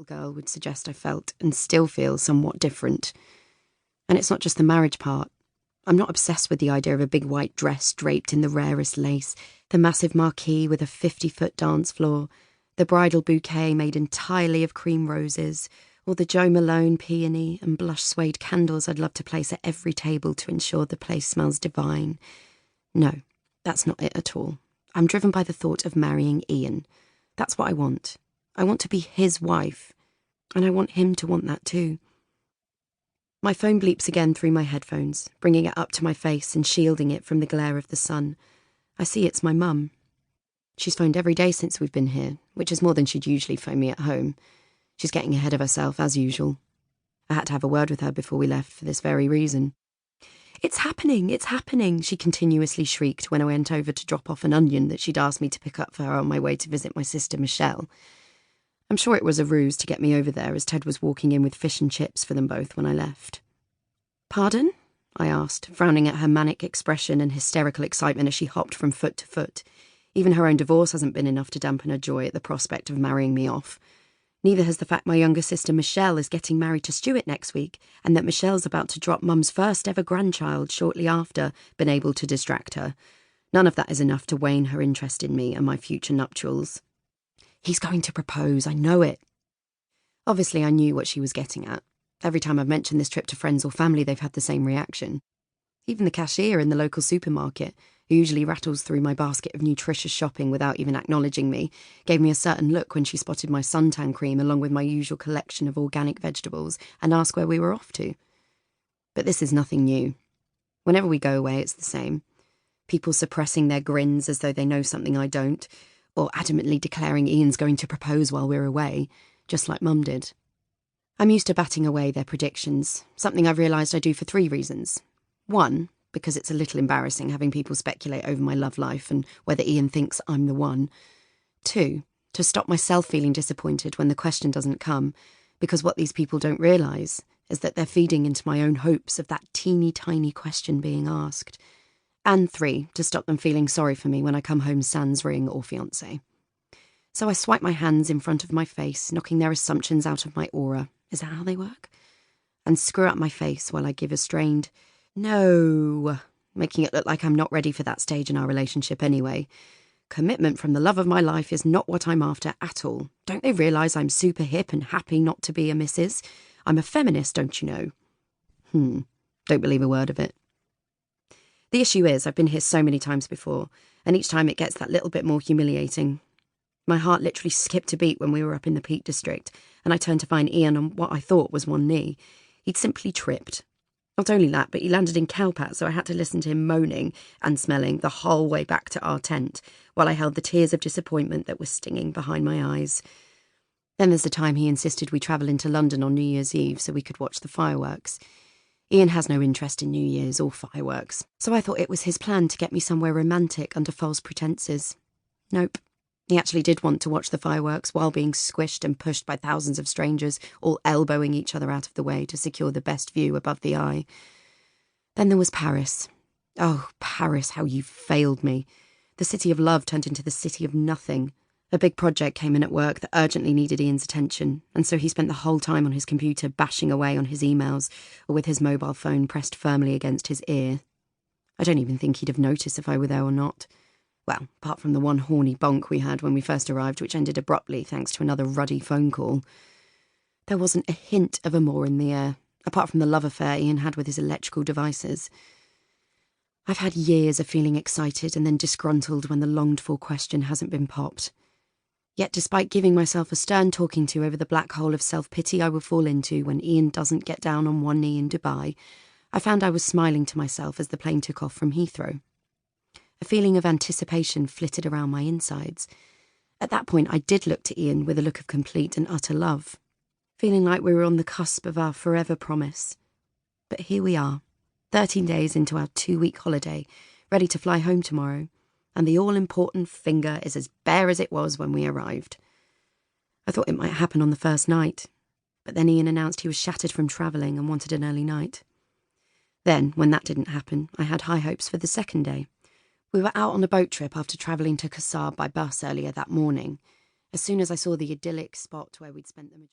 girl would suggest I felt, and still feel, somewhat different. And it's not just the marriage part. I'm not obsessed with the idea of a big white dress draped in the rarest lace, the massive marquee with a 50-foot dance floor, the bridal bouquet made entirely of cream roses, or the Jo Malone peony and blush suede candles I'd love to place at every table to ensure the place smells divine. No, that's not it at all. I'm driven by the thought of marrying Ian. That's what I want. I want to be his wife, and I want him to want that too. My phone bleeps again through my headphones, bringing it up to my face and shielding it from the glare of the sun. I see it's my mum. She's phoned every day since we've been here, which is more than she'd usually phone me at home. She's getting ahead of herself, as usual. I had to have a word with her before we left for this very reason. It's happening, she continuously shrieked when I went over to drop off an onion that she'd asked me to pick up for her on my way to visit my sister Michelle. I'm sure it was a ruse to get me over there, as Ted was walking in with fish and chips for them both when I left. Pardon? I asked, frowning at her manic expression and hysterical excitement as she hopped from foot to foot. Even her own divorce hasn't been enough to dampen her joy at the prospect of marrying me off. Neither has the fact my younger sister Michelle is getting married to Stuart next week, and that Michelle's about to drop Mum's first ever grandchild shortly after, been able to distract her. None of that is enough to wane her interest in me and my future nuptials. He's going to propose, I know it. Obviously, I knew what she was getting at. Every time I've mentioned this trip to friends or family, they've had the same reaction. Even the cashier in the local supermarket, who usually rattles through my basket of nutritious shopping without even acknowledging me, gave me a certain look when she spotted my suntan cream along with my usual collection of organic vegetables and asked where we were off to. But this is nothing new. Whenever we go away, it's the same. People suppressing their grins as though they know something I don't, or adamantly declaring Ian's going to propose while we're away, just like Mum did. I'm used to batting away their predictions, something I've realised I do for 3 reasons. 1, because it's a little embarrassing having people speculate over my love life and whether Ian thinks I'm the one. 2, to stop myself feeling disappointed when the question doesn't come, because what these people don't realise is that they're feeding into my own hopes of that teeny tiny question being asked. And 3, to stop them feeling sorry for me when I come home sans ring or fiancé. So I swipe my hands in front of my face, knocking their assumptions out of my aura. Is that how they work? And screw up my face while I give a strained no, making it look like I'm not ready for that stage in our relationship anyway. Commitment from the love of my life is not what I'm after at all. Don't they realise I'm super hip and happy not to be a missus? I'm a feminist, don't you know? Don't believe a word of it. The issue is, I've been here so many times before, and each time it gets that little bit more humiliating. My heart literally skipped a beat when we were up in the Peak District, and I turned to find Ian on what I thought was one knee. He'd simply tripped. Not only that, but he landed in Cowpat, so I had to listen to him moaning and smelling the whole way back to our tent, while I held the tears of disappointment that were stinging behind my eyes. Then there's the time he insisted we travel into London on New Year's Eve so we could watch the fireworks. Ian has no interest in New Year's or fireworks, so I thought it was his plan to get me somewhere romantic under false pretences. Nope. He actually did want to watch the fireworks while being squished and pushed by thousands of strangers, all elbowing each other out of the way to secure the best view above the eye. Then there was Paris. Oh, Paris, how you failed me. The city of love turned into the city of nothing. A big project came in at work that urgently needed Ian's attention, and so he spent the whole time on his computer bashing away on his emails, or with his mobile phone pressed firmly against his ear. I don't even think he'd have noticed if I were there or not. Well, apart from the one horny bonk we had when we first arrived, which ended abruptly thanks to another ruddy phone call. There wasn't a hint of amour in the air, apart from the love affair Ian had with his electrical devices. I've had years of feeling excited and then disgruntled when the longed-for question hasn't been popped. Yet despite giving myself a stern talking to over the black hole of self-pity I will fall into when Ian doesn't get down on one knee in Dubai, I found I was smiling to myself as the plane took off from Heathrow. A feeling of anticipation flitted around my insides. At that point, I did look to Ian with a look of complete and utter love, feeling like we were on the cusp of our forever promise. But here we are, 13 days into our 2-week holiday, ready to fly home tomorrow, and the all-important finger is as bare as it was when we arrived. I thought it might happen on the first night, but then Ian announced he was shattered from travelling and wanted an early night. Then, when that didn't happen, I had high hopes for the second day. We were out on a boat trip after travelling to Qassar by bus earlier that morning. As soon as I saw the idyllic spot where we'd spent the